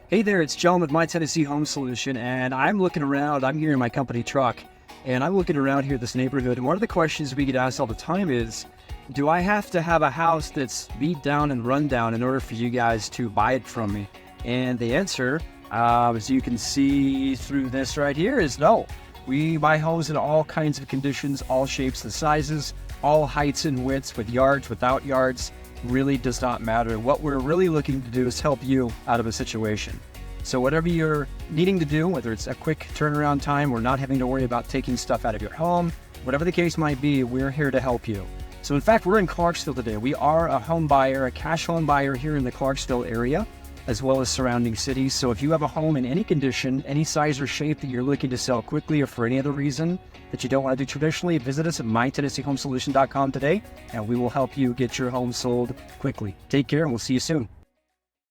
Hey there, it's John with My Tennessee Home Solution, and I'm looking around. I'm here in my company truck, and I'm looking around here this neighborhood, and one of the questions we get asked all the time is, do I have to have a house that's beat down and run down in order for you guys to buy it from me? And the answer, as you can see through this right here, is no. We buy homes in all kinds of conditions, all shapes and sizes, all heights and widths, with yards, without yards. Really does not matter. What we're really looking to do is help you out of a situation. So whatever you're needing to do, whether it's a quick turnaround time or not having to worry about taking stuff out of your home, whatever the case might be, we're here to help you. So in fact, we're in Clarksville today. We are a home buyer, a cash home buyer here in the Clarksville area, as well as surrounding cities. So if you have a home in any condition, any size or shape that you're looking to sell quickly or for any other reason that you don't want to do traditionally, visit us at mytennesseehomesolution.com today, and we will help you get your home sold quickly. Take care, and we'll see you soon.